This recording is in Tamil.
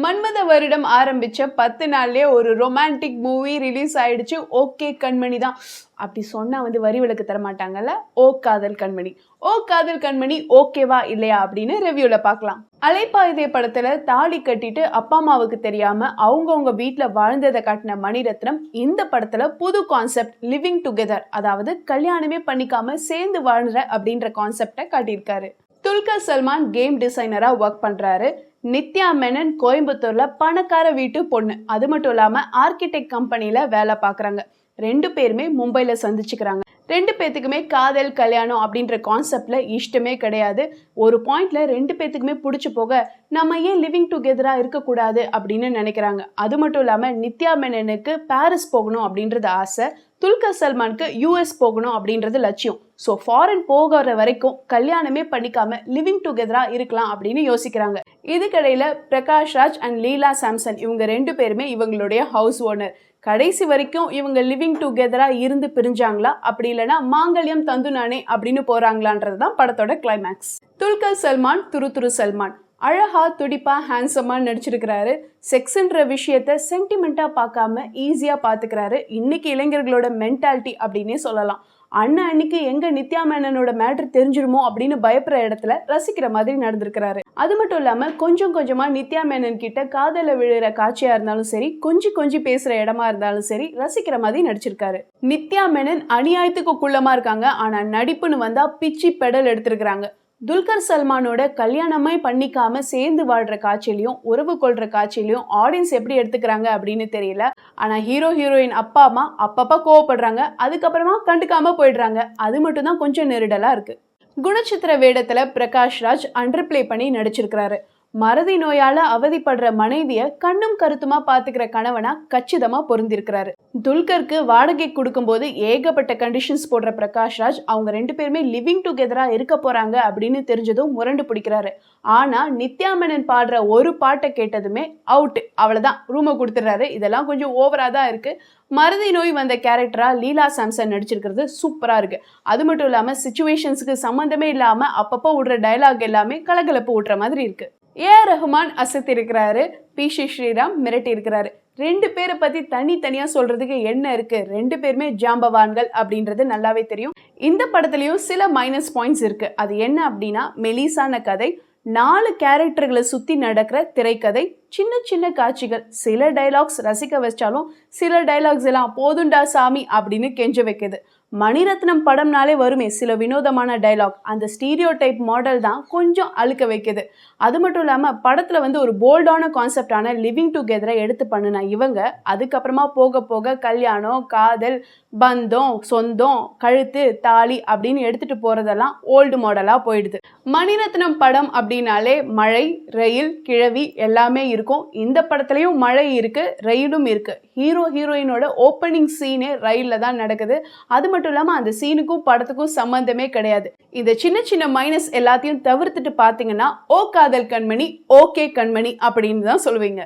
மன்மத வருடம் ஆரம்பிச்ச 10 நாள்லயே ஒரு ரொமான்டிக் மூவி ரிலீஸ் ஆயிடுச்சு. ஓகே கண்மணி தான் அப்படி சொன்னா வரி விலக்கு தர மாட்டாங்கல்ல. ஓ காதல் கண்மணி, ஓ காதல் கண்மணி ஓகேவா இல்லையா அப்படின்னு ரிவ்யூல பார்க்கலாம். அலைப்பாயுதே படத்துல தாலி கட்டிட்டு அப்பா அம்மாவுக்கு தெரியாம அவங்கவுங்க வீட்டுல வாழ்ந்ததை காட்டின மணிரத்னம் இந்த படத்துல புது கான்செப்ட் லிவிங் டுகெதர், அதாவது கல்யாணமே பண்ணிக்காம சேர்ந்து வாழ்ற அப்படின்ற கான்செப்டை காட்டியிருக்காரு. துல்கர் சல்மான் கேம் டிசைனரா ஒர்க் பண்றாரு. நித்யா மேனன் கோயம்புத்தூர்ல பணக்கார வீட்டு பொண்ணு, அது மட்டும் இல்லாம ஆர்கிடெக்ட் கம்பெனில வேலை பாக்குறாங்க. 2 பேருமே மும்பைல சந்திச்சுக்கிறாங்க. 2 பேத்துக்குமே காதல் கல்யாணம் அப்படின்ற கான்செப்ட்ல இஷ்டமே கிடையாது. ஒரு பாயிண்ட்ல 2 பேத்துக்குமே பிடிச்சு போக நம்ம ஏன் லிவிங் டுகெதரா இருக்கக்கூடாது அப்படின்னு நினைக்கிறாங்க. அது மட்டும் இல்லாம நித்யா மேனனுக்கு பாரிஸ் போகணும் அப்படின்றது ஆசை, துல்கர் சல்மானுக்கு US போகணும் அப்படின்றது லட்சியம். ஸோ ஃபாரின் போகிற வரைக்கும் கல்யாணமே பண்ணிக்காம லிவிங் டுகெதரா இருக்கலாம் அப்படின்னு யோசிக்கிறாங்க. இதுக்கிடையில Prakash Raj and Leela Samson இவங்க 2 பேருமே இவங்களுடைய ஹவுஸ் ஓனர். கடைசி வரைக்கும் இவங்க லிவிங் டுகெதரா இருந்து பிரிஞ்சாங்களா, அப்படி இல்லைன்னா மாங்கல்யம் தந்து நானே அப்படின்னு போறாங்களான்றது தான் படத்தோட கிளைமேக்ஸ். துல்கர் சல்மான் துரு சல்மான் அழகா துடிப்பா ஹேண்ட்ஸமா நடிச்சிருக்கிறாரு. செக்ஸ்ன்ற விஷயத்த சென்டிமெண்டா பார்க்காம ஈஸியா பாத்துக்கிறாரு. இன்னைக்கு இளைஞர்களோட மென்டாலிட்டி அப்படின்னே சொல்லலாம். அன்னைக்கு எங்க நித்யா மேனனோட மேட்டர் தெரிஞ்சிருமோ அப்படின்னு பயப்படுற இடத்துல ரசிக்கிற மாதிரி நடந்திருக்கிறாரு. அது மட்டும் இல்லாம கொஞ்சம் கொஞ்சமா நித்யா மேனன் கிட்ட காதல விழுற காட்சியா இருந்தாலும் சரி, கொஞ்சி பேசுற இடமா இருந்தாலும் சரி ரசிக்கிற மாதிரி நடிச்சிருக்காரு. நித்யா மேனன் அநியாயத்துக்கு குள்ளமா இருக்காங்க, ஆனா நடிப்புன்னு வந்தா பிச்சி பெடல் எடுத்திருக்கிறாங்க. துல்கர் சல்மானோட கல்யாணமே பண்ணிக்காம சேர்ந்து வாழ்ற காட்சியிலையும் உறவு கொள்ற காட்சியிலையும் ஆடியன்ஸ் எப்படி எடுத்துக்கிறாங்க அப்படின்னு தெரியல. ஆனா ஹீரோயின் அப்பா அம்மா அப்பப்ப கோவப்படுறாங்க, அதுக்கப்புறமா கண்டுக்காம போயிடுறாங்க. அது மட்டும் தான் கொஞ்சம் நெருடலா இருக்கு. குணச்சித்திர வேடத்துல பிரகாஷ் ராஜ் அண்டர் பிளே பண்ணி நடிச்சிருக்கிறாரு. மறதி நோயால அவதிப்படுற மனைவிய கண்ணும் கருத்துமா பாத்துக்கிற கணவனா கச்சிதமா பொருந்திருக்கிறாரு. துல்கருக்கு வாடகை கொடுக்கும் போது ஏகப்பட்ட கண்டிஷன்ஸ் போடுற பிரகாஷ் ராஜ் அவங்க 2 பேருமே லிவிங் டுகெதரா இருக்க போறாங்க அப்படின்னு தெரிஞ்சதும் முரண்டு பிடிக்கிறாரு. ஆனா நித்யா மேனன் பாடுற ஒரு பாட்டை கேட்டதுமே அவுட், அவ்வளவுதான் ரூமை கொடுத்துடுறாரு. இதெல்லாம் கொஞ்சம் ஓவரா தான் இருக்கு. மறதி நோய் வந்த கேரக்டரா லீலா சாம்சன் நடிச்சிருக்கிறது சூப்பரா இருக்கு. அது மட்டும் இல்லாம சிச்சுவேஷன்ஸுக்கு சம்பந்தமே இல்லாம அப்பப்போ விடுற டயலாக் எல்லாமே கலகலப்பு விடுற மாதிரி இருக்கு. ஏஆர் ரஹ்மான் அசத்தி இருக்கிறாரு, பி.சி. ஸ்ரீராம் மிரட்டி இருக்கிறாரு. 2 பேரை பத்தி தனித்தனியா சொல்றதுக்கு என்ன இருக்கு, 2 பேருமே ஜாம்பவான்கள் அப்படின்றது நல்லாவே தெரியும். இந்த படத்துலயும் சில மைனஸ் பாயிண்ட்ஸ் இருக்கு. அது என்ன அப்படின்னா மெலிசான கதை, 4 கேரக்டர்களை சுத்தி நடக்கிற திரைக்கதை, சின்ன காட்சிகள், சில டைலாக்ஸ் ரசிக்க வச்சாலும் சில டைலாக்ஸ் எல்லாம் போதுண்டா சாமி அப்படின்னு கெஞ்ச வைக்குது. மணிரத்னம் படம்னாலே வருமே சில வினோதமான டைலாக், அந்த ஸ்டீரியோ டைப் மாடல் தான் கொஞ்சம் அழுக்க வைக்குது. அது மட்டும் இல்லாம படத்துல ஒரு போல்டான கான்செப்டான லிவிங் டுகெதரை எடுத்து பண்ணுனா இவங்க அதுக்கப்புறமா போக கல்யாணம், காதல், பந்தம், சொந்தம், கழுத்து, தாலி அப்படின்னு எடுத்துட்டு போறதெல்லாம் ஓல்டு மாடலா போயிடுது. மணிரத்னம் படம் அப்படின்னாலே மழை, ரயில், கிழவி எல்லாமே இருக்கும். இந்த படத்துலயும் மழை இருக்கு, ரயிலும் இருக்கு. ஹீரோயினோட ஓப்பனிங் சீனே ரயில்ல தான் நடக்குது. அது மட்டும் இல்லாம அந்த சீனுக்கும் படத்துக்கும் சம்பந்தமே கிடையாது. இந்த சின்ன மைனஸ் எல்லாத்தையும் தவிர்த்துட்டு பாத்தீங்கன்னா ஓ காதல் கண்மணி ஓகே கண்மணி அப்படின்னு தான் சொல்லுவீங்க.